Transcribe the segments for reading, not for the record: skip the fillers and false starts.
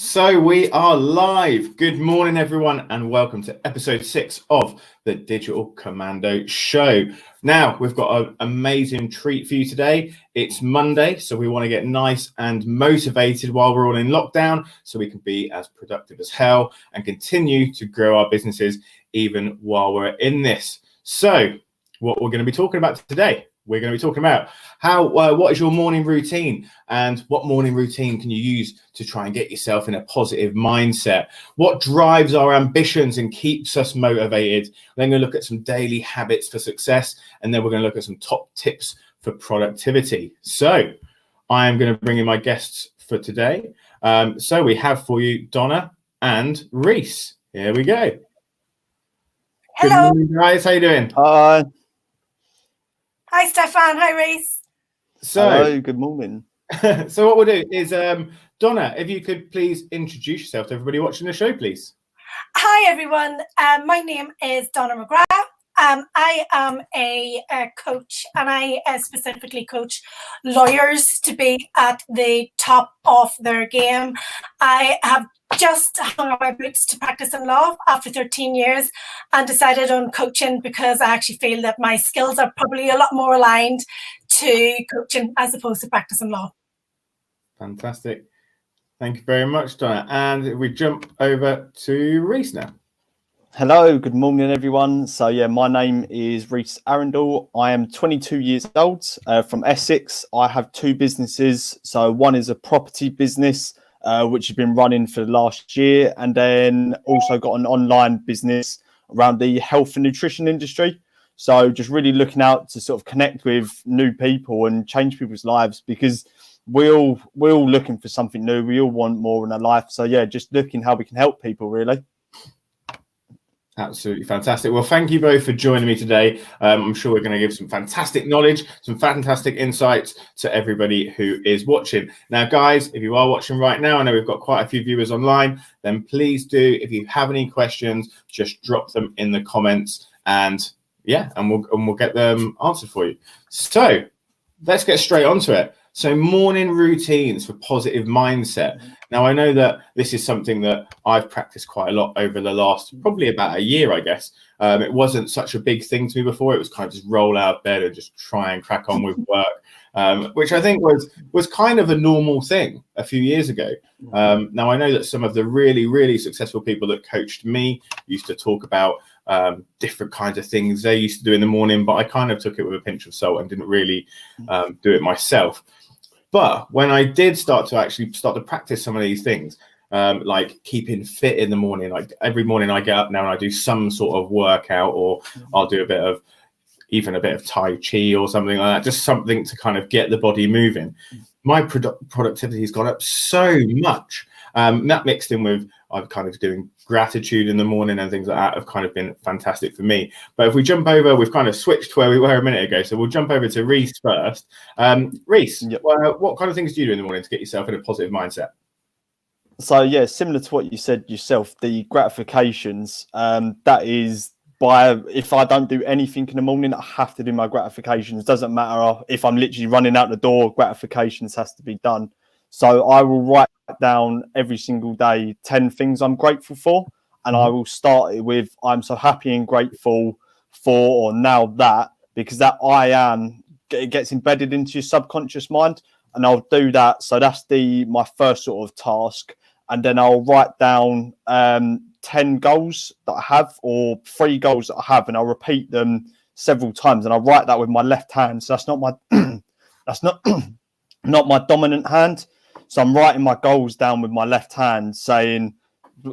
So we are live. Good morning, everyone, and welcome to episode 6 of the Digital Commando show. Now, we've got an amazing treat for you today. It's Monday, so we want to get nice and motivated while we're all in lockdown so we can be as productive as hell and continue to grow our businesses even while we're in this. So what we're going to be talking about today, we're going to be talking about what is your morning routine and what morning routine can you use to try and get yourself in a positive mindset? What drives our ambitions and keeps us motivated? Then we're going to look at some daily habits for success, and then we're going to look at some top tips for productivity. So I am going to bring in my guests for today. So we have for you Donna and Reece. Here we go. Hello. Good morning, guys. How you doing? Hi. Hi, Stefan. Hi, Reece. Hello, good morning. So what we'll do is, Donna, if you could please introduce yourself to everybody watching the show, please. Hi, everyone. My name is Donna McGrath. I am a coach, and I specifically coach lawyers to be at the top of their game. I have just hung up my boots to practice in law after 13 years and decided on coaching because I actually feel that my skills are probably a lot more aligned to coaching as opposed to practicing law. Fantastic. Thank you very much, Donna. And if we jump over to Reece now. Hello, good morning, everyone. So, my name is Reece Arundell. I am 22 years old from Essex. I have two businesses. So one is a property business, which has been running for the last year, and then also got an online business around the health and nutrition industry. So just really looking out to sort of connect with new people and change people's lives, because we're all looking for something new. We all want more in our life. So just looking how we can help people, really. Absolutely fantastic. Well, thank you both for joining me today. I'm sure we're going to give some fantastic knowledge, some fantastic insights to everybody who is watching. Now, guys, if you are watching right now, I know we've got quite a few viewers online, then please do, if you have any questions, just drop them in the comments and we'll get them answered for you. So let's get straight onto it. So morning routines for positive mindset. Now, I know that this is something that I've practiced quite a lot over the last probably about a year, I guess. It wasn't such a big thing to me before. It was kind of just roll out of bed and just try and crack on with work, which I think was kind of a normal thing a few years ago. Now, I know that some of the really, really successful people that coached me used to talk about different kinds of things they used to do in the morning, but I kind of took it with a pinch of salt and didn't really do it myself. But when I did start to practice some of these things, like keeping fit in the morning, like every morning I get up now and I do some sort of workout, or I'll do a bit of Tai Chi or something like that, just something to kind of get the body moving. My productivity has gone up so much. That mixed in with I'm kind of doing gratitude in the morning and things like that have kind of been fantastic for me. But if we jump over, we've kind of switched to where we were a minute ago. So we'll jump over to Reece first. Reece, Yep. What kind of things do you do in the morning to get yourself in a positive mindset? So similar to what you said yourself, the gratifications, that is if I don't do anything in the morning, I have to do my gratifications. Doesn't matter if I'm literally running out the door, gratifications has to be done. So I will write down every single day 10 things I'm grateful for, and I will start it with I'm so happy and grateful for, or now that, because that it gets embedded into your subconscious mind, and I'll do that. So that's my first sort of task, and then I'll write down 10 goals that I have, or 3 goals that I have, and I'll repeat them several times, and I'll write that with my left hand. So that's not my not my dominant hand. So I'm writing my goals down with my left hand, saying,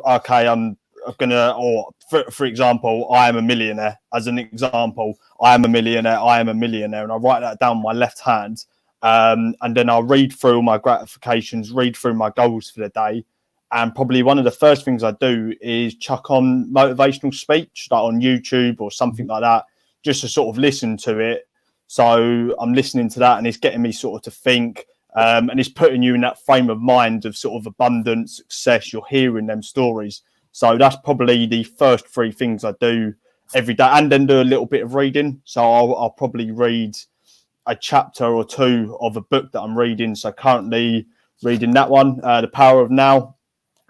okay, I'm gonna, or for example, I am a millionaire. As an example, I am a millionaire, and I write that down with my left hand. And then I'll read through all my gratifications, read through my goals for the day. And probably one of the first things I do is chuck on motivational speech, like on YouTube or something like that, just to sort of listen to it. So I'm listening to that, and it's getting me sort of to think, and it's putting you in that frame of mind of sort of abundance, success. You're hearing them stories. So that's probably the first 3 things I do every day, and then do a little bit of reading. So I'll probably read a chapter or 2 of a book that I'm reading. So currently reading that one, The Power of Now.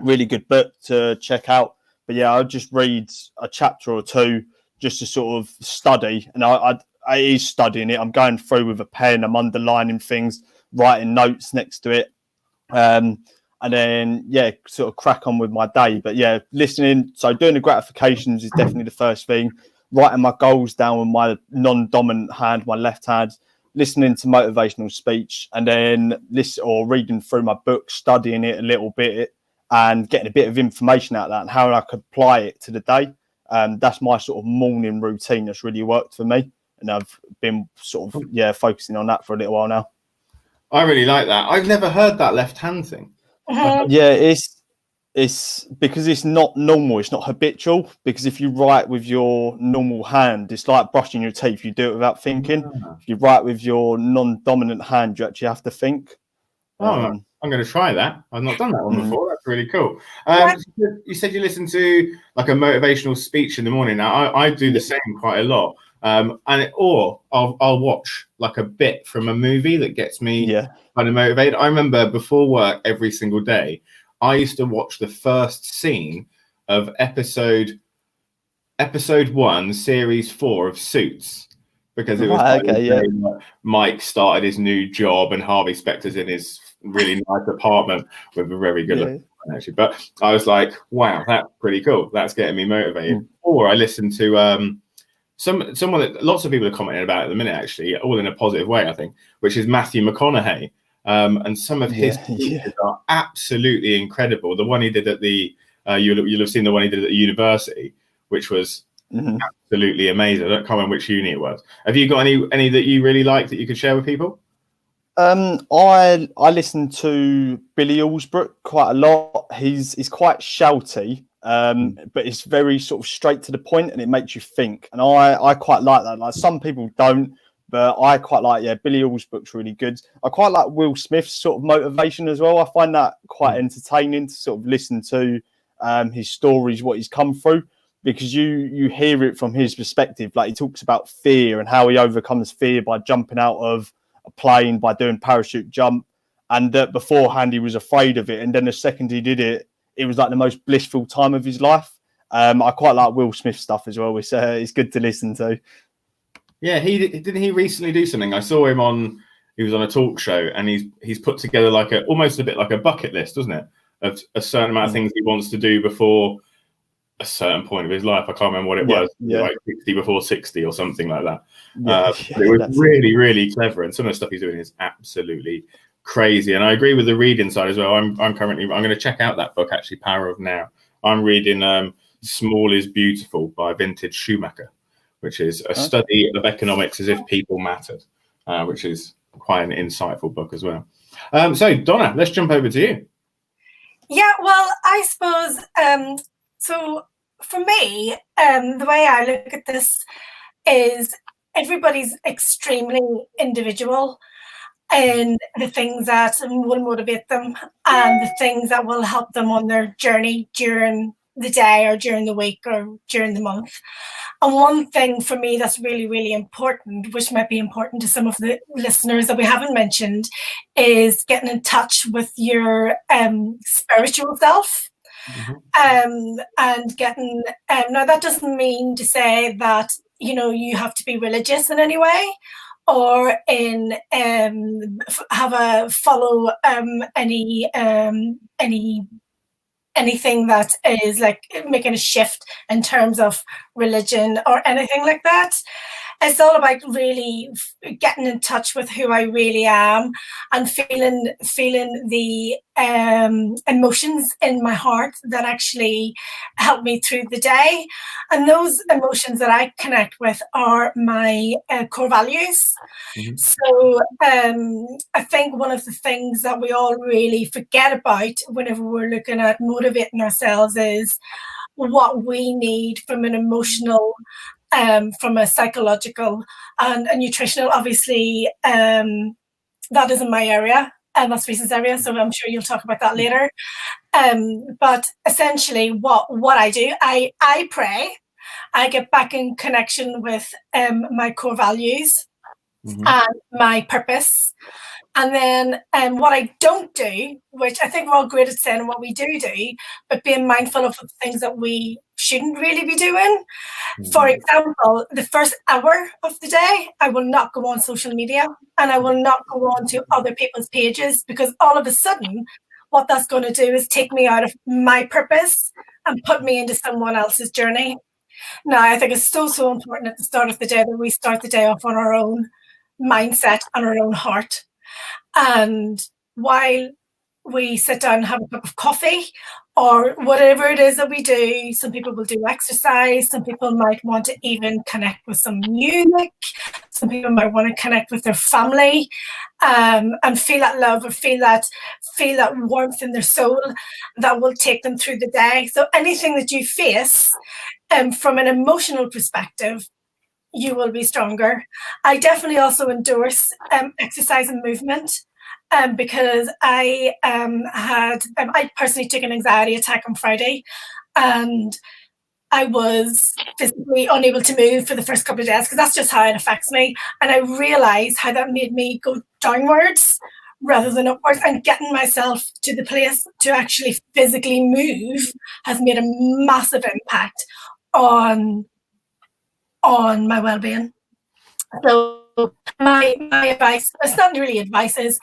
really good book to check out. But yeah, I'll just read a chapter or two just to sort of study. And I is studying it. I'm going through with a pen. I'm underlining things, writing notes next to it. And then, yeah, sort of crack on with my day. But yeah, listening. So doing the gratifications is definitely the first thing. Writing my goals down with my non-dominant hand, my left hand. Listening to motivational speech, and then reading through my book, studying it a little bit, and getting a bit of information out of that and how I could apply it to the day. That's my sort of morning routine that's really worked for me. And I've been sort of, focusing on that for a little while now. I really like that. I've never heard that left hand thing. Yeah, it's because it's not normal. It's not habitual. Because if you write with your normal hand, it's like brushing your teeth. You do it without thinking. If you write with your non-dominant hand, you actually have to think. I'm going to try that. I've not done that one before. That's really cool. You said you listen to like a motivational speech in the morning. Now I do the same quite a lot. Or I'll watch like a bit from a movie that gets me kind of motivated. I remember before work every single day, I used to watch the first scene of episode 1, series 4 of Suits. Because it was Mike started his new job and Harvey Specter's in his really nice apartment with a very good looking man, actually. But I was like, wow, that's pretty cool. That's getting me motivated. Or I listened to someone that lots of people are commenting about at the minute, actually, all in a positive way, I think, which is Matthew McConaughey. And some of his speeches are absolutely incredible. The one he did at the you'll have seen the one he did at the university, which was absolutely amazing. I can't remember which uni it was. Have you got any that you really like that you could share with people? I listen to Billy Allsbrook quite a lot. He's quite shouty, but it's very sort of straight to the point, and it makes you think. And I quite like that. Like some people don't, but I quite like. Yeah, Billy Allsbrook's really good. I quite like Will Smith's sort of motivation as well. I find that quite entertaining to sort of listen to his stories, what he's come through. Because you hear it from his perspective. Like he talks about fear and how he overcomes fear by jumping out of a plane, by doing parachute jump. And that beforehand he was afraid of it. And then the second he did it, it was like the most blissful time of his life. I quite like Will Smith stuff as well. It's good to listen to. Yeah, didn't he recently do something? I saw him he was on a talk show, and he's put together like almost a bit like a bucket list, doesn't it? Of a certain amount of things he wants to do before a certain point of his life. I can't remember what it was. Like 60 before 60 or something like that. It was really, really clever, and some of the stuff he's doing is absolutely crazy. And I agree with the reading side as well. I'm going to check out that book, actually, Power of Now. I'm reading Small is Beautiful by Vintage Schumacher, which is a study of economics as if people mattered, which is quite an insightful book as well. So Donna, let's jump over to you. Yeah, well, I suppose so for me, the way I look at this is everybody's extremely individual, and the things that will motivate them and the things that will help them on their journey during the day or during the week or during the month. And one thing for me that's really, really important, which might be important to some of the listeners that we haven't mentioned, is getting in touch with your spiritual self. And getting now that doesn't mean to say that you have to be religious in any way or in follow anything that is like making a shift in terms of religion or anything like that. It's all about really getting in touch with who I really am and feeling the emotions in my heart that actually help me through the day. And those emotions that I connect with are my core values. So I think one of the things that we all really forget about whenever we're looking at motivating ourselves is what we need from an emotional, from a psychological and a nutritional. Obviously, that isn't my area, and that's Reece's area, so I'm sure you'll talk about that later. But essentially, what I do, I pray. I get back in connection with my core values. and my purpose. And then what I don't do, which I think we're all great at saying what we do, but being mindful of the things that we shouldn't really be doing. For example, the first hour of the day, I will not go on social media and I will not go on to other people's pages, because all of a sudden, what that's going to do is take me out of my purpose and put me into someone else's journey. Now, I think it's so important at the start of the day that we start the day off on our own mindset and our own heart. And while we sit down and have a cup of coffee or whatever it is that we do, some people will do exercise, some people might want to even connect with some music, some people might want to connect with their family, and feel that love or feel that warmth in their soul that will take them through the day. So anything that you face from an emotional perspective, you will be stronger. I definitely also endorse exercise and movement, because I personally took an anxiety attack on Friday, and I was physically unable to move for the first couple of days, because that's just how it affects me. And I realized how that made me go downwards rather than upwards, and getting myself to the place to actually physically move has made a massive impact on my well-being. So my advice, it's not really advice, is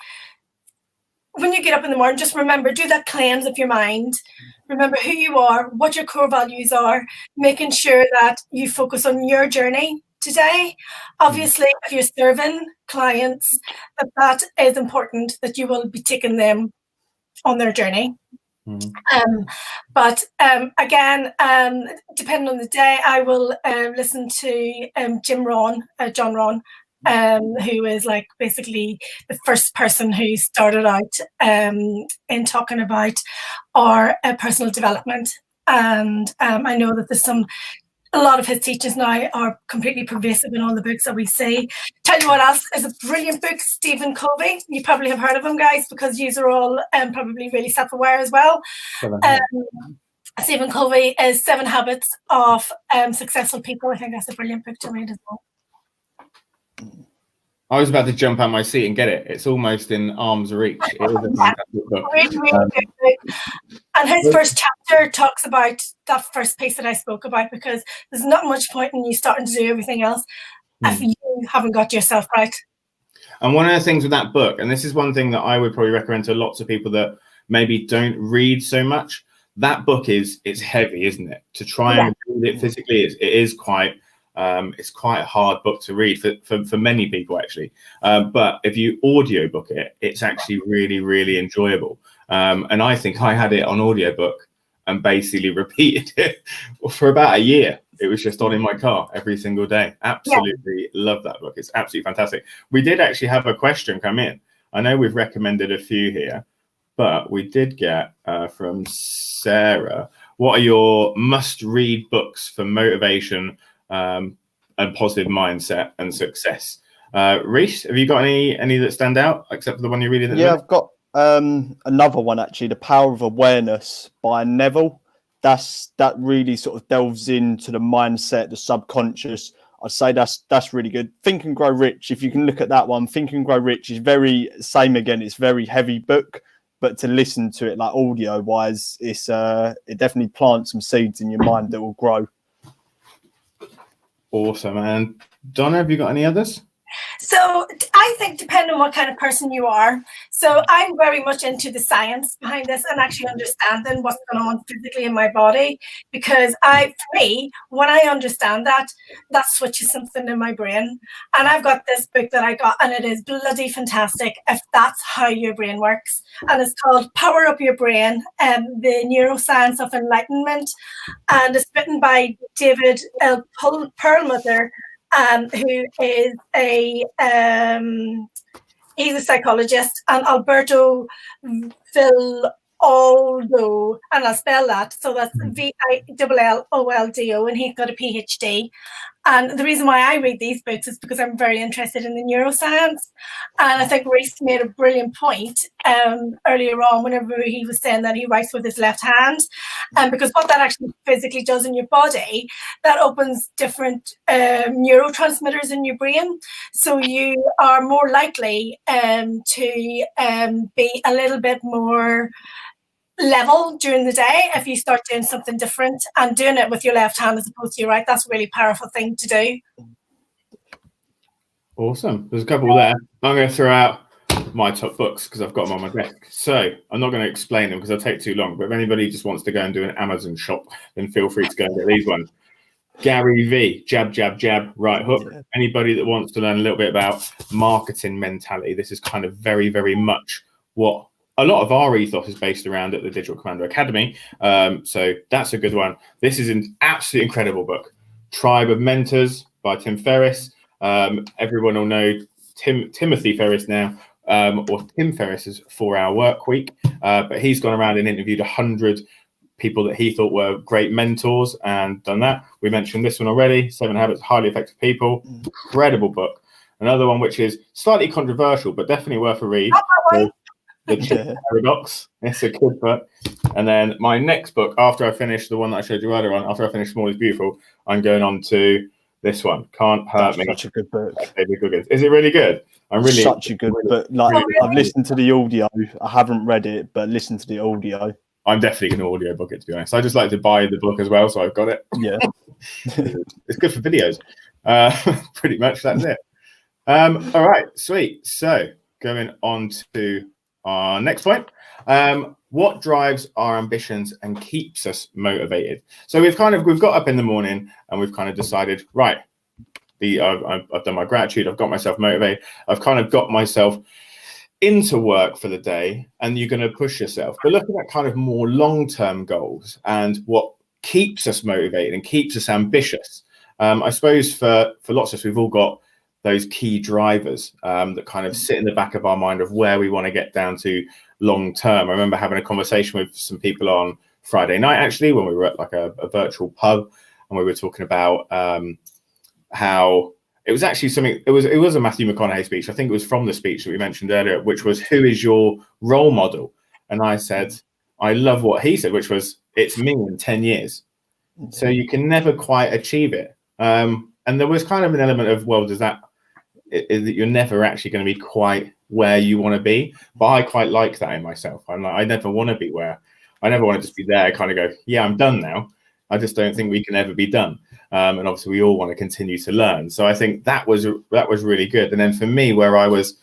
when you get up in the morning, just remember, do that cleanse of your mind. Remember who you are, what your core values are, making sure that you focus on your journey today. Obviously, if you're serving clients, that is important, that you will be taking them on their journey. But again, depending on the day, I will listen to John Ron, who is like basically the first person who started out in talking about our personal development. And I know that there's a lot of his teachings now are completely pervasive in all the books that we see. Tell you what else is a brilliant book, Stephen Covey. You probably have heard of him, guys, because you are all probably really self-aware as well. Stephen Covey is 7 Habits of Successful People. I think that's a brilliant book to read as well. I was about to jump out my seat and get it. It's almost in arm's reach. It is a fantastic book. Really good book. And his first chapter talks about that first piece that I spoke about, because there's not much point in you starting to do everything else if you haven't got yourself right. And one of the things with that book, and this is one thing that I would probably recommend to lots of people that maybe don't read so much, that book it's heavy, isn't it? To try and read it physically, it is quite it's quite a hard book to read for many people, actually. But if you audiobook it, it's actually really, really enjoyable. And I think I had it on audiobook and basically repeated it for about a year. It was just on in my car every single day. Absolutely love that book. It's absolutely fantastic. We did actually have a question come in. I know we've recommended a few here, but we did get from Sarah, what are your must-read books for motivation and positive mindset and success? Reece, have you got any that stand out except for the one you're reading? I've got another one, actually, The Power of Awareness by Neville. That really sort of delves into the mindset, the subconscious. I'd say that's really good. Think and Grow Rich, if you can look at that one. Think and Grow Rich is very same again. It's very heavy book, but to listen to it like audio wise, it definitely plants some seeds in your mind that will grow. Awesome. And Donna, have you got any others? So I think depending on what kind of person you are. So I'm very much into the science behind this and actually understanding what's going on physically in my body, because for me, when I understand that switches something in my brain. And I've got this book that I got, and it is bloody fantastic if that's how your brain works. And it's called Power Up Your Brain, the Neuroscience of Enlightenment. And it's written by David L. Perlmutter, who is he's a psychologist, and Alberto Villoldo, and I'll spell that. So that's Villoldo, and he's got a PhD. And the reason why I read these books is because I'm very interested in the neuroscience. And I think Reece made a brilliant point earlier on whenever he was saying that he writes with his left hand. Because what that actually physically does in your body, that opens different neurotransmitters in your brain. So you are more likely to be a little bit more level during the day if you start doing something different and doing it with your left hand as opposed to your right. That's a really powerful thing to do. Awesome. There's a couple there. I'm going to throw out my top books because I've got them on my desk. So I'm not going to explain them because they'll take too long. But if anybody just wants to go and do an Amazon shop, then feel free to go and get these ones. Gary V, jab, jab, jab, right hook. Yeah. Anybody that wants to learn a little bit about marketing mentality, this is kind of very, very much what a lot of our ethos is based around at the Digital Commando Academy. So that's a good one. This is an absolutely incredible book. Tribe of Mentors by Tim Ferriss. Everyone will know Timothy Ferriss now, or Tim Ferriss's 4-Hour Work Week. But he's gone around and interviewed 100 people that he thought were great mentors and done that. We mentioned this one already, 7 Habits of Highly Effective People. Incredible book. Another one which is slightly controversial, but definitely worth a read. The Chip Paradox. It's a good book. And then my next book, after I finish the one that I showed you earlier on, after I finish Small is Beautiful, I'm going on to this one, Can't Hurt Me. Such a good book. Is it really good? I'm really such a good book. Like I've listened to the audio. I haven't read it, but listen to the audio. I'm definitely going to audio book it, to be honest. I just like to buy the book as well, so I've got it. Yeah. It's good for videos. Pretty much that's it. All right, sweet. So going on to our next point. What drives our ambitions and keeps us motivated? So we've got up in the morning and we've kind of decided, right, I've done my gratitude, I've got myself motivated, I've kind of got myself into work for the day, and you're going to push yourself. But looking at kind of more long-term goals and what keeps us motivated and keeps us ambitious. I suppose for lots of us, we've all got those key drivers that kind of sit in the back of our mind of where we want to get down to long term. I remember having a conversation with some people on Friday night, actually, when we were at like a virtual pub, and we were talking about how it was actually something, it was a Matthew McConaughey speech. I think it was from the speech that we mentioned earlier, which was, who is your role model? And I said, I love what he said, which was, it's me in 10 years. So you can never quite achieve it. And there was kind of an element of, well, is that you're never actually going to be quite where you want to be? But I quite like that in myself. I'm like, I never want to be where, I never want to just be there, kind of go, yeah, I'm done now. I just don't think we can ever be done. And obviously we all want to continue to learn. So I think that was really good. And then for me, where I was,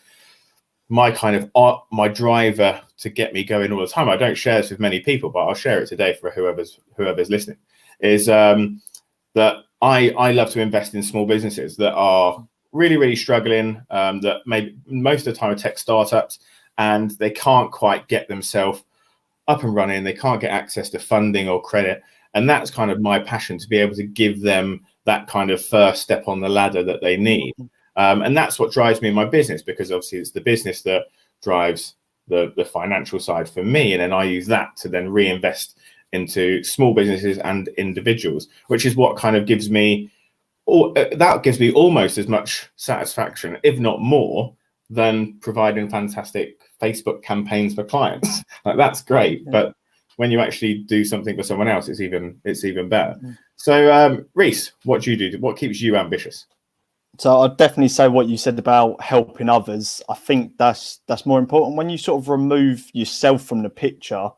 my kind of my driver to get me going all the time, I don't share this with many people, but I'll share it today for whoever's listening, is that I love to invest in small businesses that are really, really struggling, that maybe most of the time are tech startups, and they can't quite get themselves up and running. They can't get access to funding or credit. And that's kind of my passion, to be able to give them that kind of first step on the ladder that they need. And that's what drives me in my business, because obviously it's the business that drives the financial side for me. And then I use that to then reinvest into small businesses and individuals, which is what kind of gives me, that gives me almost as much satisfaction, if not more, than providing fantastic Facebook campaigns for clients. Like, that's great. Yeah. But when you actually do something for someone else, it's even better. So, Reece, what do you do? What keeps you ambitious? So I'd definitely say what you said about helping others. I think that's more important. When you sort of remove yourself from the picture,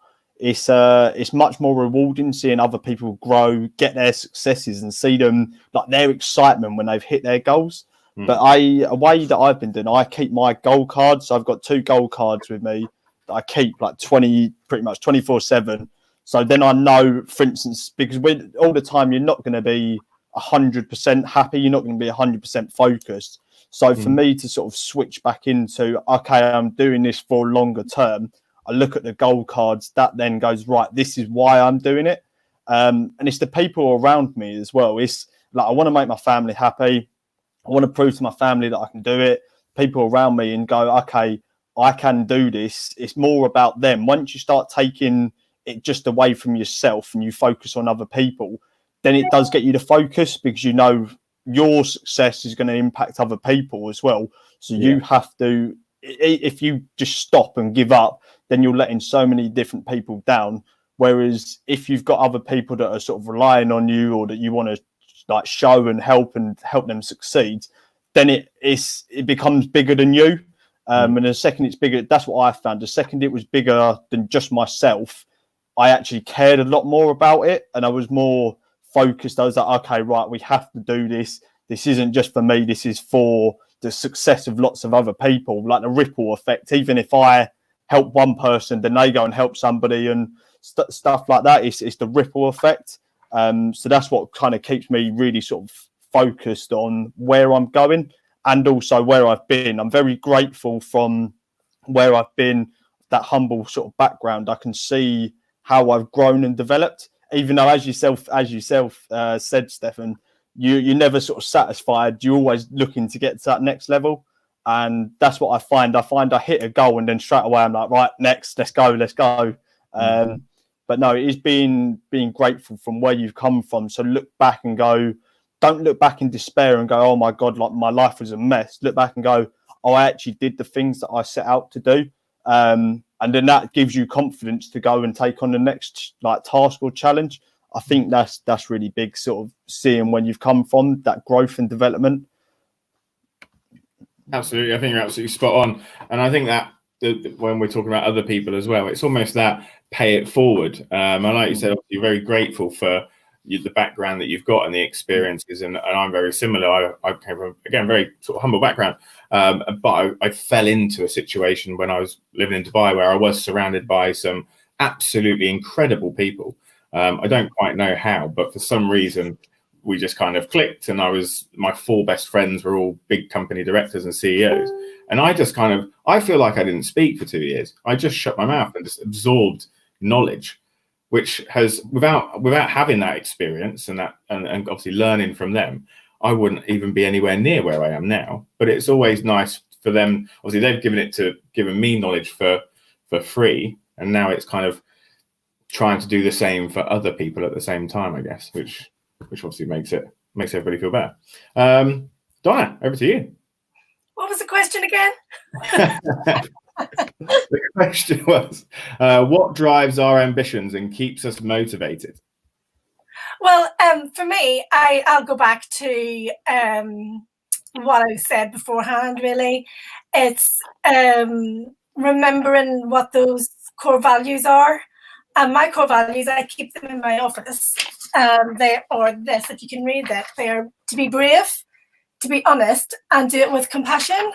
it's much more rewarding seeing other people grow, get their successes, and see them, like, their excitement when they've hit their goals. But a way that I've been doing, I keep my goal cards. So I've got 2 goal cards with me that I keep like pretty much 24/7. So then I know, for instance, because all the time you're not going to be 100% happy, you're not going to be 100% focused. So for me to sort of switch back into, okay, I'm doing this for longer term, I look at the goal cards, that then goes, right, this is why I'm doing it. And it's the people around me as well. It's like, I want to make my family happy. I want to prove to my family that I can do it. People around me, and go, okay, I can do this. It's more about them. Once you start taking it just away from yourself and you focus on other people, then it does get you to focus, because you know your success is going to impact other people as well. So you have to, if you just stop and give up, then you're letting so many different people down. Whereas if you've got other people that are sort of relying on you, or that you want to like show and help them succeed, then it becomes bigger than you. And the second it's bigger, that's what I found. The second it was bigger than just myself, I actually cared a lot more about it, and I was more focused. I was like, okay, right, we have to do this. This isn't just for me. This is for the success of lots of other people, like the ripple effect. Even if I help one person, then they go and help somebody, and stuff like that. It's the ripple effect. So that's what kind of keeps me really sort of focused on where I'm going, and also where I've been. I'm very grateful from where I've been, that humble sort of background. I can see how I've grown and developed, even though, as yourself said, Stefan, you're never sort of satisfied. You're always looking to get to that next level. And that's what I find. I hit a goal and then straight away I'm like, right, next, let's go. But no, it is being grateful from where you've come from. So look back and go, don't look back in despair and go, oh my God, like my life was a mess. Look back and go, oh, I actually did the things that I set out to do. And then that gives you confidence to go and take on the next like task or challenge. I think that's really big, sort of seeing when you've come from, that growth and development. Absolutely. I think you're absolutely spot on. And I think that when we're talking about other people as well, it's almost that pay it forward. And like you said, you're very grateful for the background that you've got and the experiences. And I'm very similar. I came from, again, very sort of humble background. But I fell into a situation when I was living in Dubai where I was surrounded by some absolutely incredible people. I don't quite know how, but for some reason, we just kind of clicked, and my 4 best friends were all big company directors and CEOs. And I feel like I didn't speak for 2 years. I just shut my mouth and just absorbed knowledge, which has, without having that experience and obviously learning from them, I wouldn't even be anywhere near where I am now. But it's always nice for them. Obviously, they've given me knowledge for free, and now it's kind of trying to do the same for other people at the same time, I guess, which obviously makes everybody feel better. Donna, over to you. What was the question again? The question was, what drives our ambitions and keeps us motivated? Well, for me, I'll go back to what I said beforehand, really. It's remembering what those core values are. And my core values, I keep them in my office. If you can read that, they are to be brave, to be honest, and do it with compassion.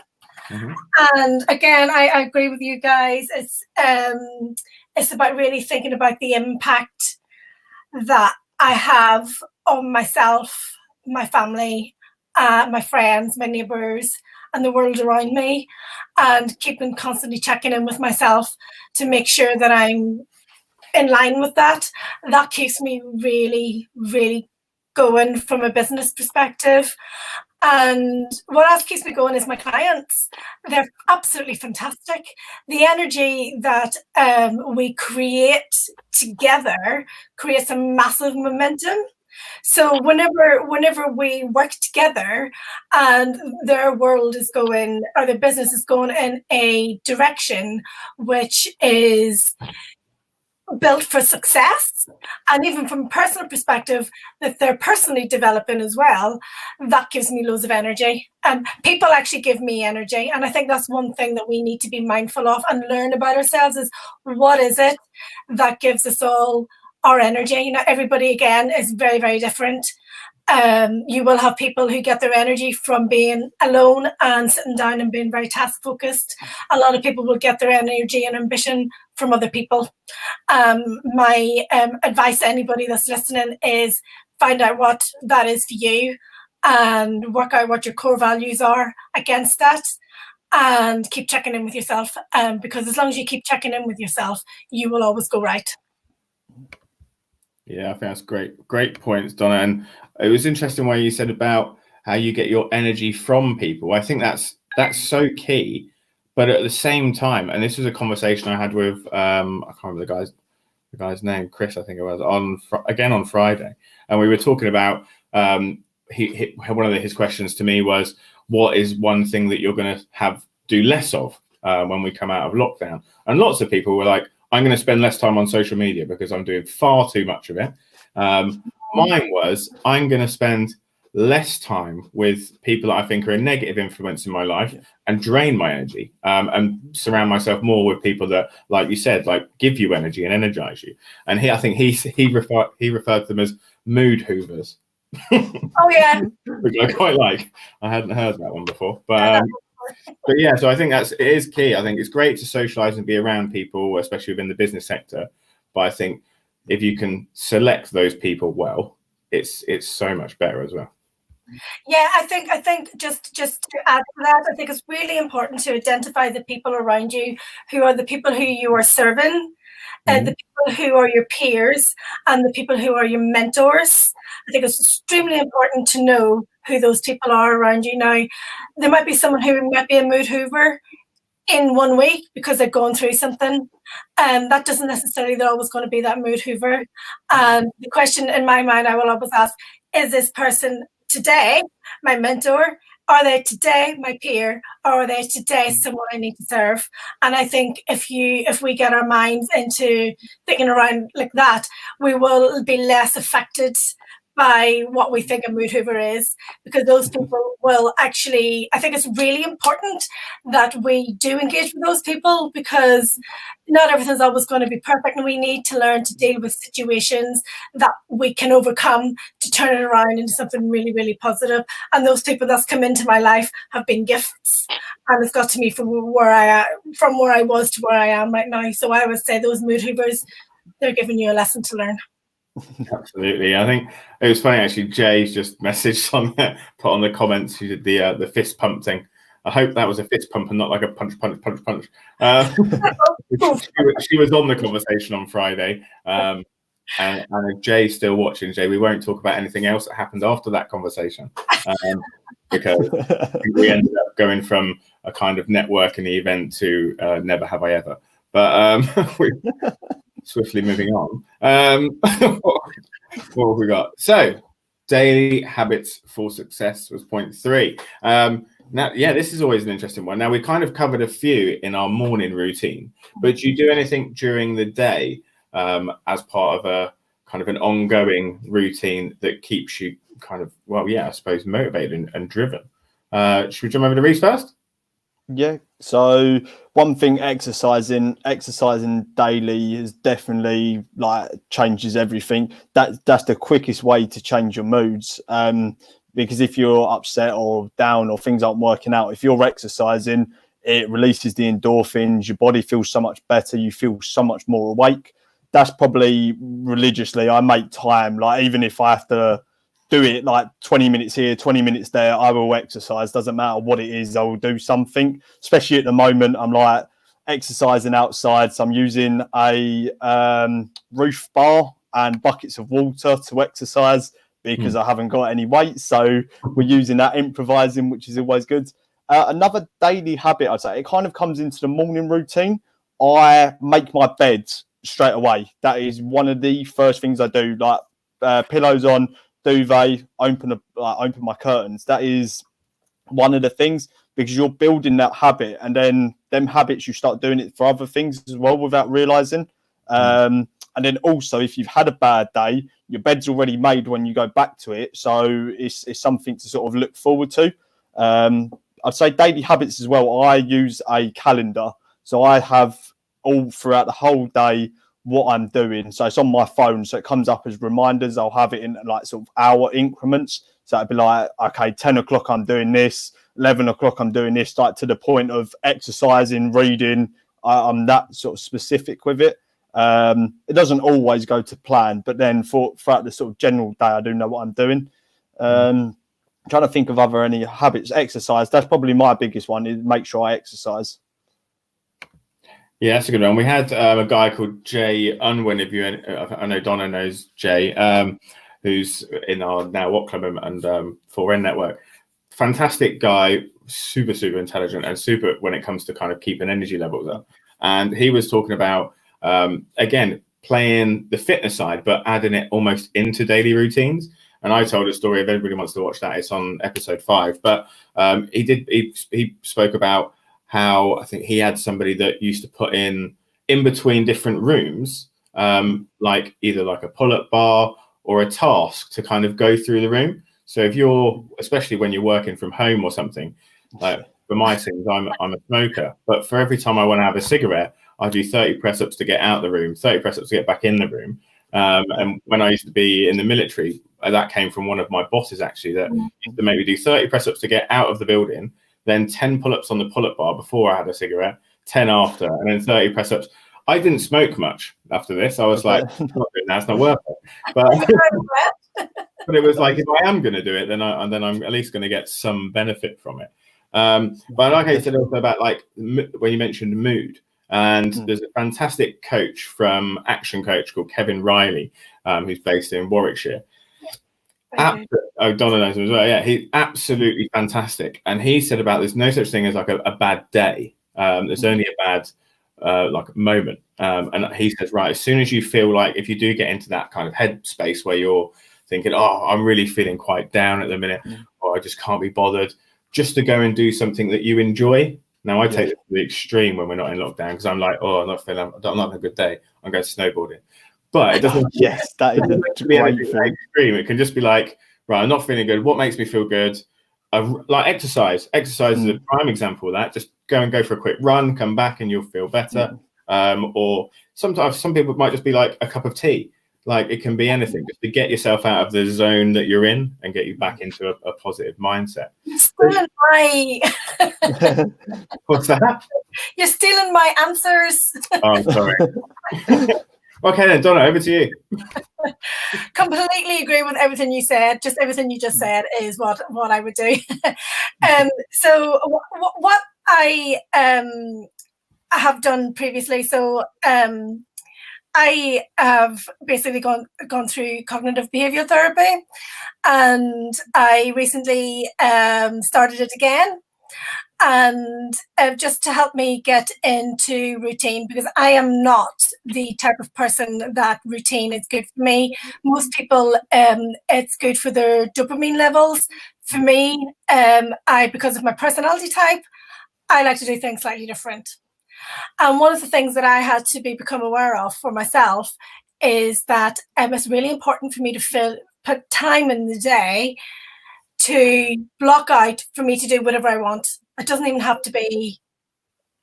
Mm-hmm. And again, I agree with you guys. It's about really thinking about the impact that I have on myself, my family, my friends, my neighbours, and the world around me, and constantly checking in with myself to make sure that I'm in line with that. That keeps me really, really going from a business perspective. And what else keeps me going is my clients. They're absolutely fantastic. The energy that we create together creates a massive momentum. So whenever we work together and their world is going, or their business is going in a direction which is built for success, and even from a personal perspective that they're personally developing as well, that gives me loads of energy. And people actually give me energy, and I think that's one thing that we need to be mindful of and learn about ourselves, is what is it that gives us all our energy. You know, everybody again is very, very different. You will have people who get their energy from being alone and sitting down and being very task focused. A lot of people will get their energy and ambition from other people. My advice to anybody that's listening is find out what that is for you and work out what your core values are against that, and keep checking in with yourself, because as long as you keep checking in with yourself, you will always go right. Yeah, I think that's great points, Donna. And it was interesting what you said about how you get your energy from people. I think that's so key. But at the same time, and this was a conversation I had with I can't remember the guy's name, Chris, I think it was, on Friday, and we were talking about one of his questions to me was, what is one thing that you're going to do less of when we come out of lockdown? And lots of people were like, I'm going to spend less time on social media because I'm doing far too much of it. Mine was, I'm going to spend less time with people that I think are a negative influence in my life and drain my energy, and surround myself more with people that, like you said, like give you energy and energize you. And I think he referred to them as mood hoovers. Oh yeah. Which I quite like. I hadn't heard that one before, but yeah. So I think it is key. I think it's great to socialize and be around people, especially within the business sector. But I think if you can select those people well, it's so much better as well. Yeah, I think just to add to that, I think it's really important to identify the people around you who are the people who you are serving, the people who are your peers, and the people who are your mentors. I think it's extremely important to know who those people are around you. Now, there might be someone who might be a mood hoover in 1 week because they're going through something, and that doesn't necessarily they're always going to be that mood hoover. The question in my mind I will always ask, is this person today my mentor? Are they today my peer? Or are they today someone I need to serve? And I think if we get our minds into thinking around like that, we will be less affected by what we think a mood hoover is, because those people will actually, I think it's really important that we do engage with those people, because not everything's always going to be perfect, and we need to learn to deal with situations that we can overcome to turn it around into something really, really positive. And those people that's come into my life have been gifts, and it's got to me from where I was to where I am right now. So I would say those mood hoovers, they're giving you a lesson to learn. Absolutely. I think it was funny actually. Jay's just messaged put on the comments. She did the fist pump thing. I hope that was a fist pump and not like a punch. She was on the conversation on Friday. And if Jay's still watching, Jay, we won't talk about anything else that happened after that conversation, because we ended up going from a kind of networking event to never have I ever. But swiftly moving on. What have we got? So, daily habits for success was point 3. Now, yeah, this is always an interesting one. Now, we kind of covered a few in our morning routine, but do you do anything during the day as part of a kind of an ongoing routine that keeps you kind of, well, yeah, I suppose motivated and driven? Should we jump over to Reece first? Yeah. So one thing, exercising daily is definitely like changes everything. That's the quickest way to change your moods. Because if you're upset or down or things aren't working out, if you're exercising, it releases the endorphins. Your body feels so much better. You feel so much more awake. That's probably religiously. I make time. Like even if I have to do it like 20 minutes here, 20 minutes there, I will exercise. Doesn't matter what it is, I will do something. Especially at the moment, I'm like exercising outside. So I'm using a roof bar and buckets of water to exercise because I haven't got any weight. So we're using that, improvising, which is always good. Another daily habit, I'd say, it kind of comes into the morning routine. I make my bed straight away. That is one of the first things I do, like pillows on, duvet, open my curtains. That is one of the things, because you're building that habit, and then them habits you start doing it for other things as well without realizing. And then also, if you've had a bad day, your bed's already made when you go back to it, so it's something to sort of look forward to. I'd say daily habits as well. I use a calendar, so I have all throughout the whole day what I'm doing. So it's on my phone, so it comes up as reminders. I'll have it in like sort of hour increments. So it'd be like, okay, 10 o'clock I'm doing this, 11 o'clock I'm doing this, like to the point of exercising, reading. I'm that sort of specific with it. It doesn't always go to plan, but then throughout the sort of general day, I do know what I'm doing. Trying to think of any habits. Exercise, that's probably my biggest one, is make sure I exercise. Yeah, that's a good one. We had a guy called Jay Unwin. I know Donna knows Jay, who's in our now What Club and 4N network. Fantastic guy, super intelligent, and super when it comes to kind of keeping energy levels up. And he was talking about again playing the fitness side, but adding it almost into daily routines. And I told a story. If anybody wants to watch that, it's on episode 5. But he spoke about how I think he had somebody that used to put in between different rooms, like either like a pull-up bar or a task to kind of go through the room. So if you're, especially when you're working from home or something, like for my things, I'm a smoker, but for every time I want to have a cigarette, I do 30 press-ups to get out the room, 30 press-ups to get back in the room. And when I used to be in the military, that came from one of my bosses, actually, that used to make me do 30 press-ups to get out of the building, then 10 pull-ups on the pull-up bar before I had a cigarette, 10 after, and then 30 press-ups. I didn't smoke much after this. I was like, I'm not doing that, it's not worth it. But it was like, if I am going to do it, then I'm at least going to get some benefit from it. But like I said also about like when you mentioned mood, and there's a fantastic coach from Action Coach called Kevin Riley, who's based in Warwickshire. Donna knows him as well. Yeah, he's absolutely fantastic. And he said about there's no such thing as like a bad day. There's only a bad like moment. And he says, right, as soon as you feel like, if you do get into that kind of headspace where you're thinking, oh, I'm really feeling quite down at the minute, or I just can't be bothered, just to go and do something that you enjoy. Now I take it to the extreme when we're not in lockdown, because I'm like, oh, I'm not having a good day, I'm going snowboarding. But it doesn't. Yes, that is a great thing. Extreme. It can just be like, right, I'm not feeling good. What makes me feel good? Like exercise. Exercise is a prime example of that. Just go for a quick run, come back, and you'll feel better. Or sometimes some people might just be like a cup of tea. Like it can be anything, just to get yourself out of the zone that you're in and get you back into a positive mindset. Stealing my What's that? You're stealing my answers. Oh, sorry. Okay then, Donna, over to you. Completely agree with everything you said. Just everything you just said is what I would do. So what I have done previously. So I have basically gone through cognitive behavioral therapy, and I recently started it again, and just to help me get into routine, because I am not the type of person that routine is good for me. Most people, it's good for their dopamine levels. For me, because of my personality type, I like to do things slightly different. And one of the things that I had to become aware of for myself is that it's really important for me to put time in the day to block out for me to do whatever I want. It doesn't even have to be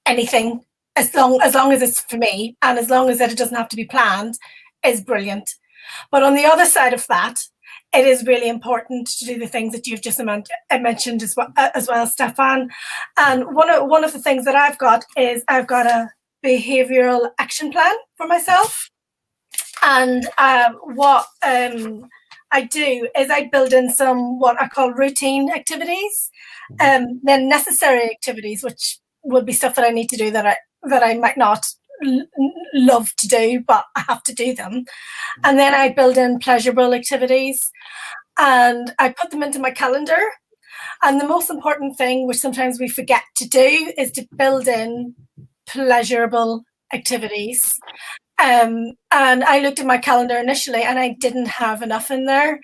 anything, as long as it's for me, and as long as it doesn't have to be planned, is brilliant. But on the other side of that, it is really important to do the things that you've just mentioned as well, Stefan. And one of the things that I've got is I've got a behavioural action plan for myself. And what I do is I build in some what I call routine activities, then necessary activities, which would be stuff that I need to do that I might not love to do, but I have to do them. And then I build in pleasurable activities, and I put them into my calendar. And the most important thing, which sometimes we forget to do, is to build in pleasurable activities. And I looked at my calendar initially, and I didn't have enough in there.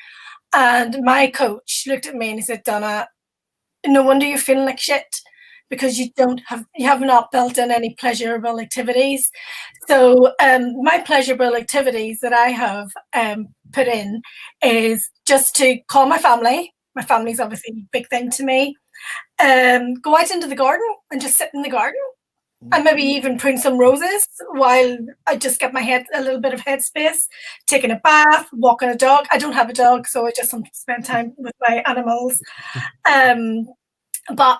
And my coach looked at me and he said, Donna, no wonder you're feeling like shit, because you have not built in any pleasurable activities. So my pleasurable activities that I have put in is just to call my family. My family's obviously a big thing to me. Go out into the garden and just sit in the garden, and maybe even prune some roses while I just get a little bit of headspace, taking a bath, walking a dog. I don't have a dog, so I just spend time with my animals. But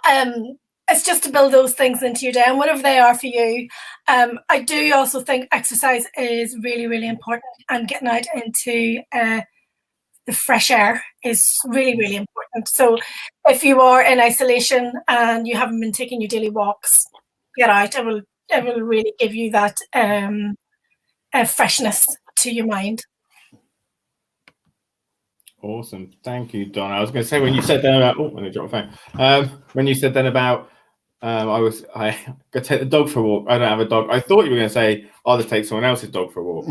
it's just to build those things into your day, and whatever they are for you. I do also think exercise is really, really important, and getting out into the fresh air is really, really important. So if you are in isolation and you haven't been taking your daily walks, get out. It will really give you that freshness to your mind. Awesome. Thank you, Donna. I was going to say, when you said then about, let me drop my phone. When you said then about, I go take the dog for a walk. I don't have a dog. I thought you were going to say, I'll just take someone else's dog for a walk.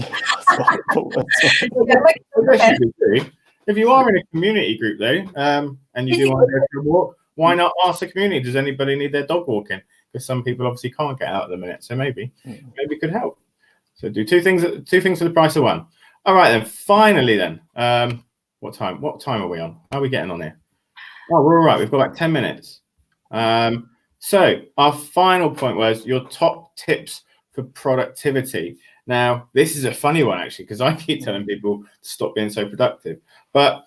If you are in a community group though, and you do want to go for a walk, why not ask the community? Does anybody need their dog walking? Because some people obviously can't get out at the minute, so maybe it could help. So do two things for the price of one. All right then. Finally then, what time are we on? How are we getting on here? Oh, we're all right. We've got like 10 minutes. So our final point was your top tips for productivity. Now, this is a funny one actually, because I keep telling people to stop being so productive. But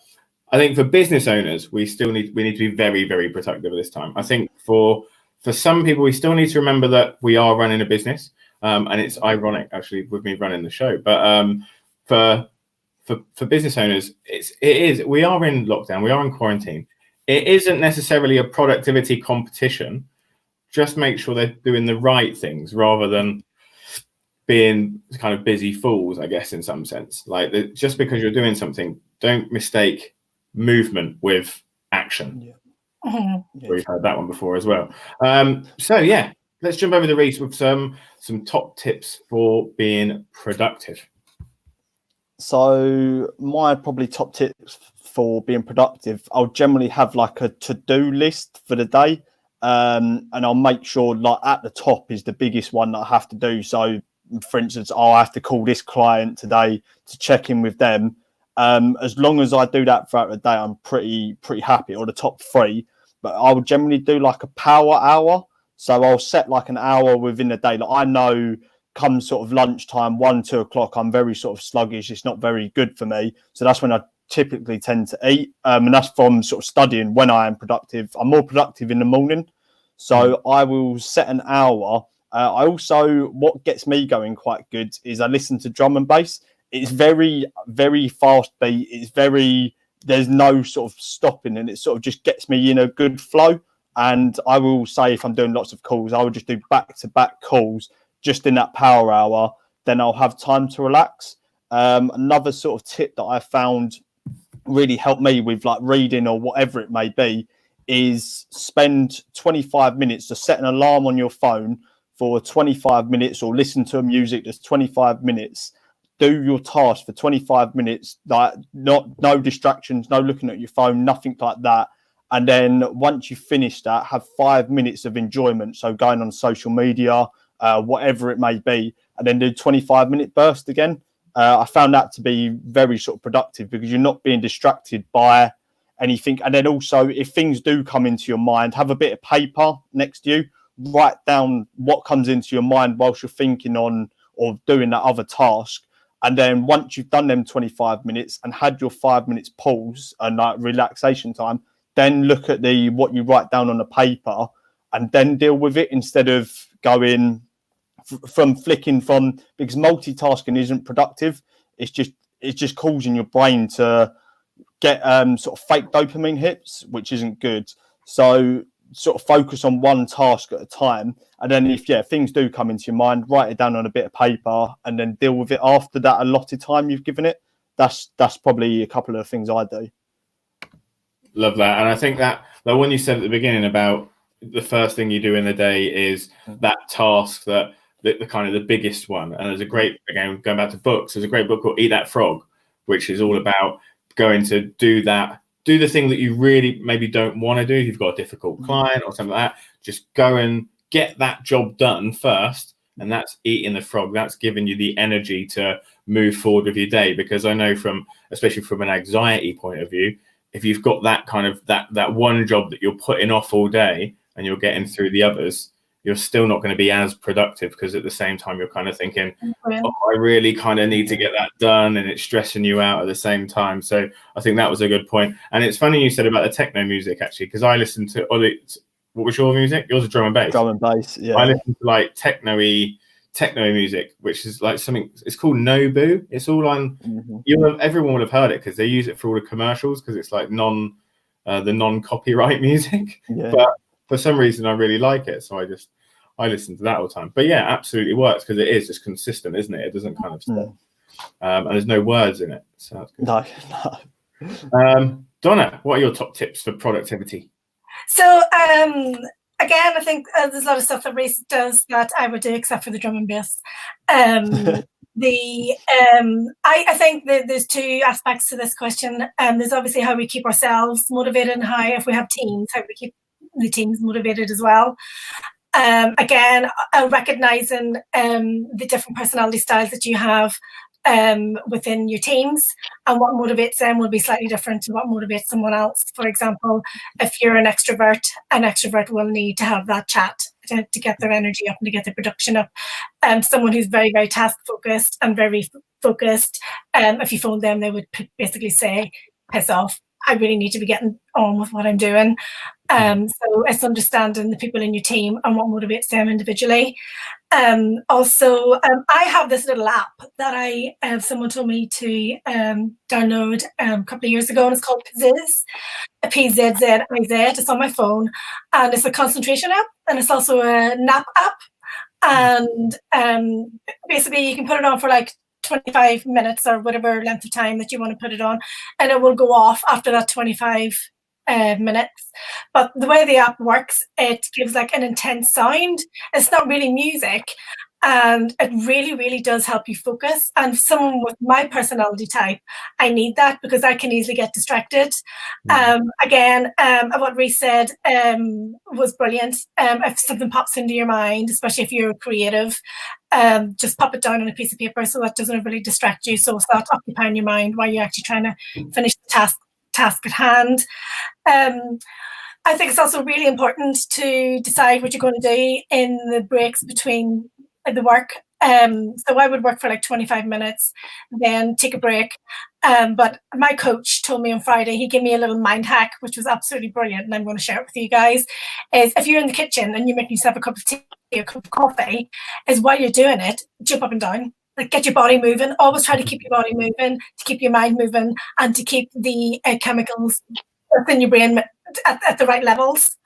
I think for business owners, we need to be very, very productive at this time. I think for some people, we still need to remember that we are running a business. And it's ironic actually with me running the show. But for business owners, we are in lockdown, we are in quarantine. It isn't necessarily a productivity competition. Just make sure they're doing the right things rather than being kind of busy fools, I guess, in some sense. Like just because you're doing something, don't mistake movement with action. We've heard that one before as well. So yeah, let's jump over to Reece with some top tips for being productive. So my probably top tips for being productive, I'll generally have like a to-do list for the day. And I'll make sure like at the top is the biggest one that I have to do. So for instance, I'll have to call this client today to check in with them. As long as I do that throughout the day, I'm pretty happy, or the top 3. But I will generally do like a power hour. So I'll set like an hour within the day. Like I know come sort of lunchtime, 1-2 o'clock, I'm very sort of sluggish. It's not very good for me. So that's when I typically tend to eat. And that's from sort of studying when I am productive. I'm more productive in the morning. So I will set an hour. I also, what gets me going quite good is I listen to drum and bass. It's very, very fast beat. There's no sort of stopping, and it sort of just gets me in a good flow. And I will say, if I'm doing lots of calls, I will just do back-to-back calls just in that power hour. Then I'll have time to relax. Another sort of tip that I found really helped me with like reading or whatever it may be is spend 25 minutes to set an alarm on your phone for 25 minutes, or listen to music that's 25 minutes. Do your task for 25 minutes, like no distractions, no looking at your phone, nothing like that. And then once you finish that, have 5 minutes of enjoyment. So going on social media, whatever it may be, and then do 25-minute burst again. I found that to be very sort of productive because you're not being distracted by anything. And then also, if things do come into your mind, have a bit of paper next to you, write down what comes into your mind whilst you're thinking on or doing that other task. And then once you've done them 25 minutes and had your 5 minutes pause and like relaxation time, then look at what you write down on the paper and then deal with it, instead of going from flicking from, because multitasking isn't productive. It's just causing your brain to get sort of fake dopamine hits, which isn't good. So sort of focus on one task at a time. And then if things do come into your mind, write it down on a bit of paper and then deal with it after that allotted time you've given it. That's probably a couple of the things I do. Love that. And I think that when you said at the beginning about the first thing you do in the day is that task, that the kind of the biggest one. And there's a great, again, going back to books, there's a great book called Eat That Frog, which is all about going to do the thing that you really maybe don't want to do. If you've got a difficult client or something like that, just go and get that job done first. And that's eating the frog. That's giving you the energy to move forward with your day. Because I know especially from an anxiety point of view, if you've got that kind of that one job that you're putting off all day and you're getting through the others, you're still not going to be as productive, because at the same time you're kind of thinking, I really kind of need to get that done, and it's stressing you out at the same time. So I think that was a good point. And it's funny you said about the techno music, actually, because I listened to what was your music? Yours is drum and bass. Drum and bass, yeah. I listen to like techno music, which is like something, it's called Nobu. It's all on everyone would have heard it because they use it for all the commercials, because it's like the non-copyright music. But for some reason I really like it, so I listen to that all the time. But yeah, absolutely works, because it is just consistent, isn't it? It doesn't kind of stop. And there's no words in it, so that's good. No. Donna, what are your top tips for productivity? So again, I think there's a lot of stuff that Reece does that I would do, except for the drum and bass. I think that there's two aspects to this question. There's obviously how we keep ourselves motivated, and how, if we have teams, how we keep the teams motivated as well. Again, recognizing the different personality styles that you have within your teams, and what motivates them will be slightly different to what motivates someone else. For example, if you're an extrovert will need to have that chat to get their energy up and to get their production up. Someone who's very, very task focused and very focused, if you phone them, they would basically say, piss off, I really need to be getting on with what I'm doing. So it's understanding the people in your team and what motivates them individually. Also, I have this little app that someone told me to download a couple of years ago, and it's called PZZIZ, PZZIZ. It's on my phone, and it's a concentration app, and it's also a nap app. And basically, you can put it on for like 25 minutes or whatever length of time that you want to put it on, and it will go off after that 25 minutes. But the way the app works, it gives like an intense sound. It's not really music, and it really, really does help you focus. And someone with my personality type, I need that, because I can easily get distracted. Again, what Reece said was brilliant. If something pops into your mind, especially if you're creative, just pop it down on a piece of paper so that doesn't really distract you, so it's not occupying your mind while you're actually trying to finish the task at hand. I think it's also really important to decide what you're going to do in the breaks between the work. So I would work for like 25 minutes, then take a break. But my coach told me on Friday, he gave me a little mind hack, which was absolutely brilliant, and I'm going to share it with you guys, is if you're in the kitchen and you're making yourself a cup of tea or a cup of coffee, is while you're doing it, jump up and down. Like, get your body moving. Always try to keep your body moving, to keep your mind moving, and to keep the chemicals within your brain at the right levels.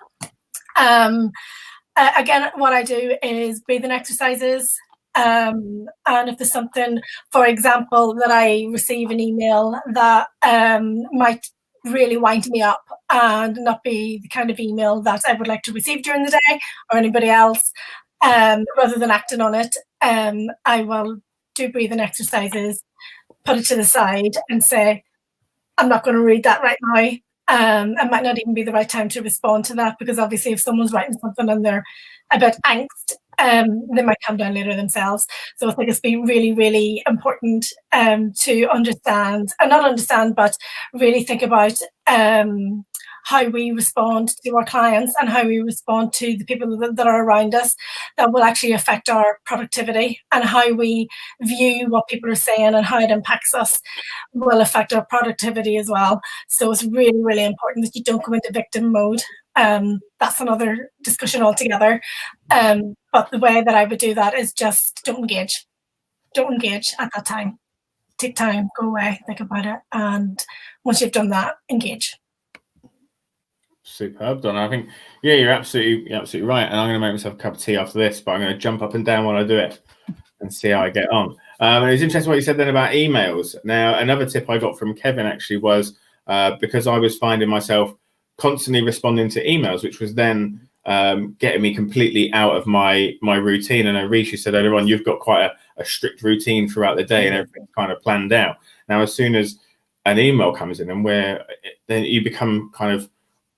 Again, what I do is breathing exercises. And if there's something, for example, that I receive an email that might really wind me up and not be the kind of email that I would like to receive during the day or anybody else, rather than acting on it, I will do breathing exercises, put it to the side and say, I'm not going to read that right now. It might not even be the right time to respond to that, because obviously if someone's writing something and they're a bit angst, they might calm down later themselves. So I think it's been really, really important to understand, and not understand, but really think about how we respond to our clients and how we respond to the people that are around us, that will actually affect our productivity, and how we view what people are saying and how it impacts us will affect our productivity as well. So it's really, really important that you don't go into victim mode. That's another discussion altogether. But the way that I would do that is just don't engage at that time. Take time, go away, think about it, and once you've done that, engage. Superb, Donna. I think, yeah, you're absolutely right. And I'm going to make myself a cup of tea after this, but I'm going to jump up and down while I do it and see how I get on. And it's interesting what you said then about emails. Now, another tip I got from Kevin actually was because I was finding myself constantly responding to emails, which was then getting me completely out of my routine. And Reece, you said earlier on, you've got quite a strict routine throughout the day and everything's kind of planned out. Now, as soon as an email comes in, and then you become kind of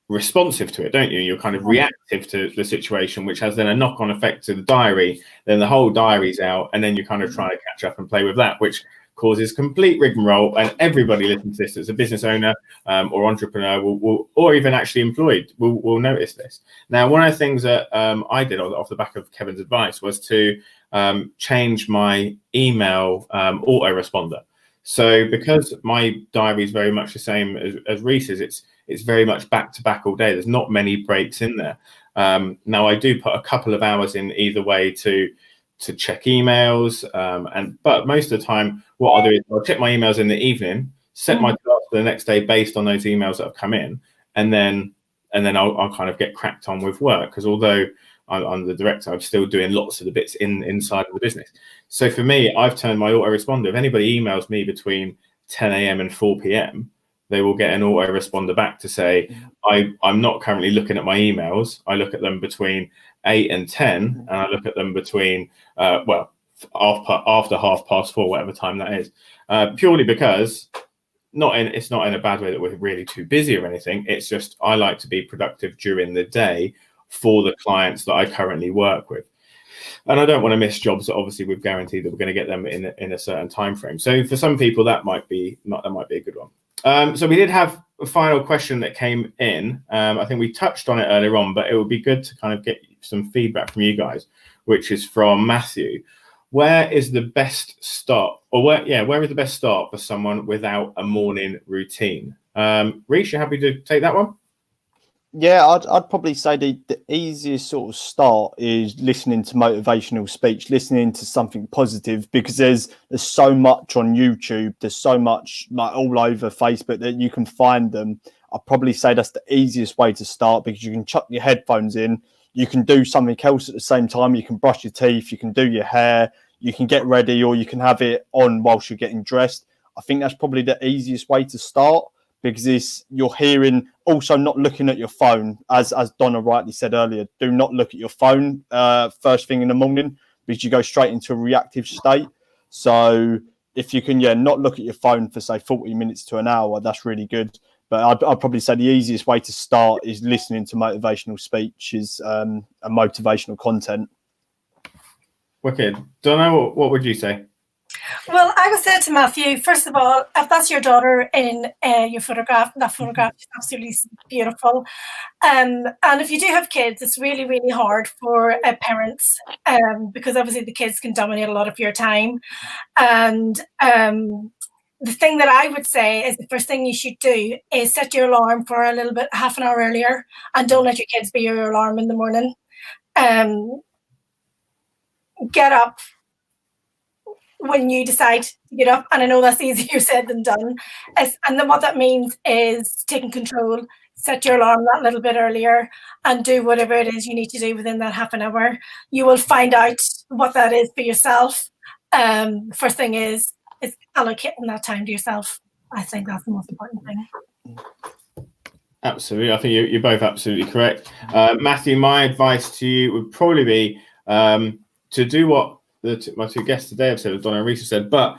responsive to it, don't you? You're kind of reactive to the situation, which has then a knock-on effect to the diary. Then the whole diary's out, and then you're kind of trying to catch up and play with that, which causes complete rigmarole. And everybody listening to this as a business owner or entrepreneur will or even actually employed will notice this. Now, one of the things that I did off the back of Kevin's advice was to change my email autoresponder. So because my diary is very much the same as Reece's, it's very much back to back all day. There's not many breaks in there. Now I do put a couple of hours in either way to check emails, but most of the time what I'll do is I'll check my emails in the evening, set my task for the next day based on those emails that have come in, and then I'll kind of get cracked on with work, because although I'm the director, I'm still doing lots of the bits inside of the business. So for me, I've turned my autoresponder. If anybody emails me between 10 a.m. and 4 p.m., they will get an autoresponder back to say, I'm not currently looking at my emails. I look at them between 8 and 10, and I look at them between, after 4:30, whatever time that is, purely because it's not in a bad way that we're really too busy or anything. It's just I like to be productive during the day for the clients that I currently work with. And I don't want to miss jobs that obviously we've guaranteed that we're going to get them in a certain time frame. So for some people, that might be a good one. So we did have a final question that came in. I think we touched on it earlier on, but it would be good to kind of get some feedback from you guys, which is from Matthew. Where is the best start, or where is the best start for someone without a morning routine? Reece, you happy to take that one? Yeah, I'd probably say the easiest sort of start is listening to motivational speech, listening to something positive, because there's so much on YouTube, there's so much like all over Facebook that you can find them. I'd probably say that's the easiest way to start, because you can chuck your headphones in, you can do something else at the same time, you can brush your teeth, you can do your hair, you can get ready, or you can have it on whilst you're getting dressed. I think that's probably the easiest way to start, because you're hearing, also not looking at your phone, as Donna rightly said earlier. Do not look at your phone first thing in the morning, because you go straight into a reactive state. So if you can, not look at your phone for say 40 minutes to an hour, that's really good. But I'd probably say the easiest way to start is listening to motivational speeches and motivational content. Wicked. Donna, what would you say? Well, I would say to Matthew, first of all, if that's your daughter in your photograph, that photograph is absolutely beautiful. And if you do have kids, it's really, really hard for parents because obviously the kids can dominate a lot of your time. And the thing that I would say is the first thing you should do is set your alarm for a little bit, half an hour earlier, and don't let your kids be your alarm in the morning. Get up when you decide to get up, and I know that's easier said than done. And then what that means is taking control, set your alarm that little bit earlier, and do whatever it is you need to do within that half an hour. You will find out what that is for yourself. First thing is allocating that time to yourself. I think that's the most important thing. Absolutely. I think you're both absolutely correct. Matthew, my advice to you would probably be to do what my two guests today have said, Donna and Reece have said, but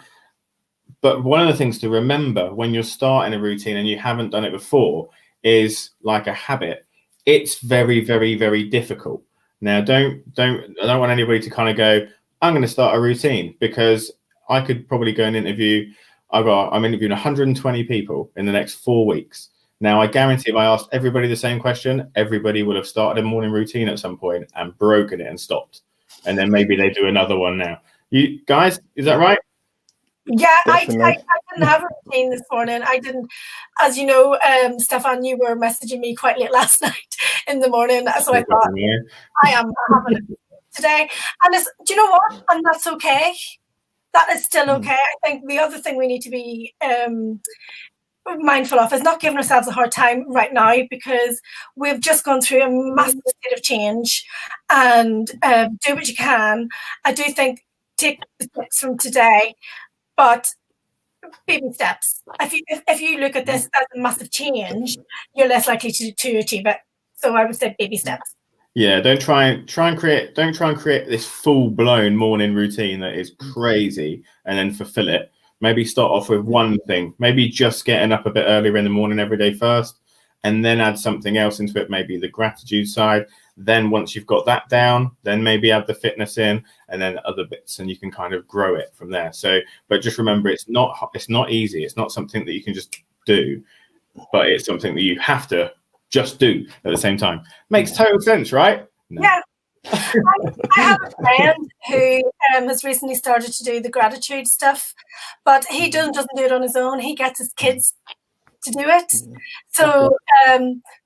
one of the things to remember when you're starting a routine and you haven't done it before is like a habit. It's very, very, very difficult. Now, I don't want anybody to kind of go, I'm going to start a routine, because I could probably go and interview. I'm interviewing 120 people in the next 4 weeks. Now, I guarantee if I asked everybody the same question, everybody would have started a morning routine at some point and broken it and stopped. And then maybe they do another one now. You guys, is that right? Yeah, I didn't have a routine this morning. I didn't, as you know, Stefan, you were messaging me quite late last night in the morning. So I thought, I am having it today. And do you know what? And that's okay. That is still okay. I think the other thing we need to be mindful of is not giving ourselves a hard time right now, because we've just gone through a massive state of change, and do what you can. I do think take the tips from today, but baby steps. If you look at this as a massive change, you're less likely to achieve it. So I would say baby steps. Yeah, don't try and create this full-blown morning routine that is crazy and then fulfill it. Maybe start off with one thing, maybe just getting up a bit earlier in the morning every day first, and then add something else into it, maybe the gratitude side. Then once you've got that down, then maybe add the fitness in, and then other bits, and you can kind of grow it from there. So, but just remember, it's not easy. It's not something that you can just do, but it's something that you have to just do at the same time. Makes total sense, right? No. Yeah. I have a friend who has recently started to do the gratitude stuff, but he doesn't do it on his own. He gets his kids to do it. So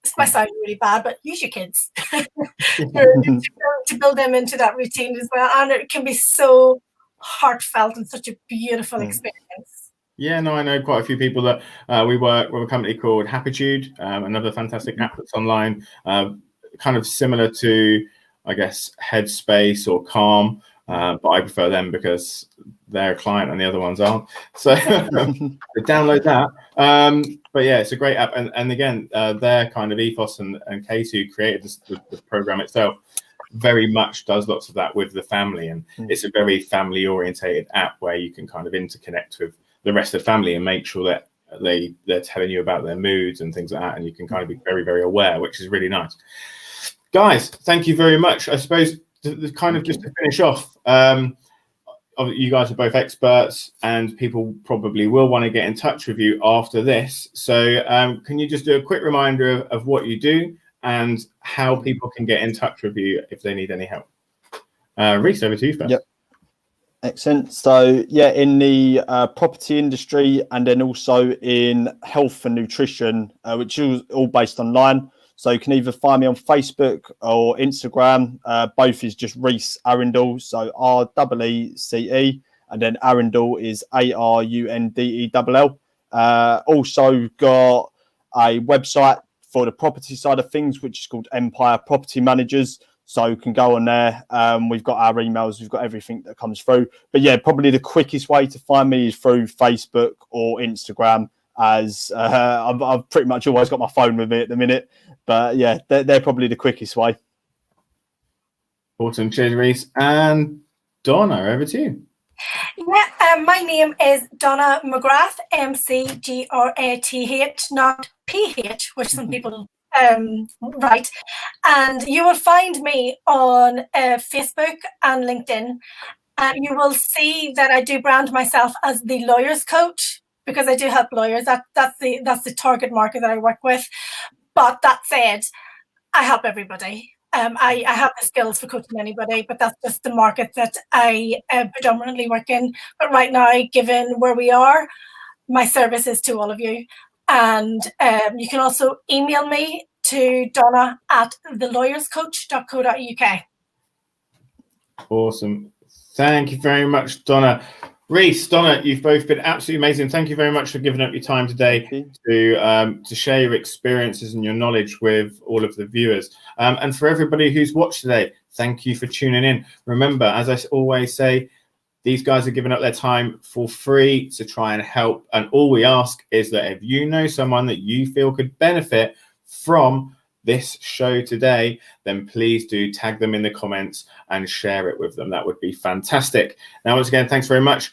this might sound really bad, but use your kids to build them into that routine as well. And it can be so heartfelt and such a beautiful experience. Yeah, no, I know quite a few people that we work with a company called Happitude, another fantastic app that's online, kind of similar to, I guess, Headspace or Calm, but I prefer them because they're a client and the other ones aren't. So download that. But yeah, it's a great app. And again, their kind of ethos and Casey, who created the program itself, very much does lots of that with the family, and it's a very family orientated app where you can kind of interconnect with the rest of the family and make sure that they're telling you about their moods and things like that, and you can kind of be very, very aware, which is really nice. Guys, thank you very much. I suppose kind of just to finish off, you guys are both experts, and people probably will want to get in touch with you after this. So can you just do a quick reminder of what you do and how people can get in touch with you if they need any help? Reece, over to you first. Yep. Excellent. So yeah, in the property industry, and then also in health and nutrition, which is all based online. So you can either find me on Facebook or Instagram. Both is just Reece Arundell. So REECE, and then Arundell is ARUNDELL. Also got a website for the property side of things, which is called Empire Property Managers. So you can go on there. We've got our emails. We've got everything that comes through. But yeah, probably the quickest way to find me is through Facebook or Instagram, as I've pretty much always got my phone with me at the minute. But yeah, they're probably the quickest way. Awesome. Cheers, Reece. And Donna, over to you. Yeah, my name is Donna McGrath, McGrath, not PH, which some people write. And you will find me on Facebook and LinkedIn. And you will see that I do brand myself as the lawyer's coach, because I do help lawyers. That's the target market that I work with. But that said, I help everybody. I have the skills for coaching anybody, but that's just the market that I predominantly work in. But right now, given where we are, my service is to all of you. And you can also email me to donna@thelawyerscoach.co.uk. Awesome. Thank you very much, Donna. Reece, Donna, you've both been absolutely amazing. Thank you very much for giving up your time today to share your experiences and your knowledge with all of the viewers. And for everybody who's watched today, thank you for tuning in. Remember, as I always say, these guys are giving up their time for free to try and help. And all we ask is that if you know someone that you feel could benefit from this show today, then please do tag them in the comments and share it with them. That would be fantastic. Now, once again, thanks very much.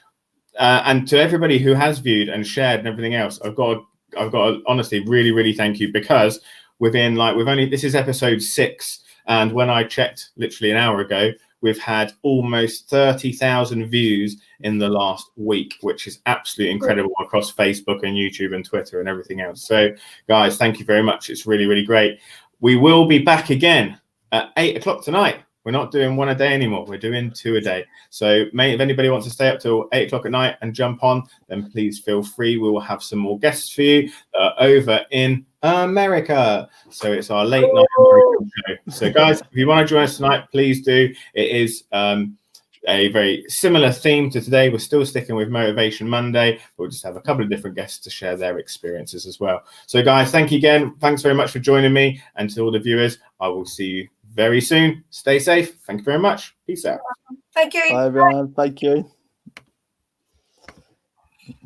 And to everybody who has viewed and shared and everything else, I've got to honestly really, really thank you, because this is episode 6. And when I checked literally an hour ago, we've had almost 30,000 views in the last week, which is absolutely incredible across Facebook and YouTube and Twitter and everything else. So guys, thank you very much. It's really, really great. We will be back again at 8 o'clock tonight. We're not doing one a day anymore. We're doing 2 a day. So if anybody wants to stay up till 8 o'clock at night and jump on, then please feel free. We will have some more guests for you over in America. So it's our late night American show. So guys, if you want to join us tonight, please do. It is a very similar theme to today. We're still sticking with Motivation Monday. We'll just have a couple of different guests to share their experiences as well. So guys, thank you again. Thanks very much for joining me. And to all the viewers, I will see you very soon. Stay safe. Thank you very much. Peace out. Thank you. Bye, everyone. Thank you.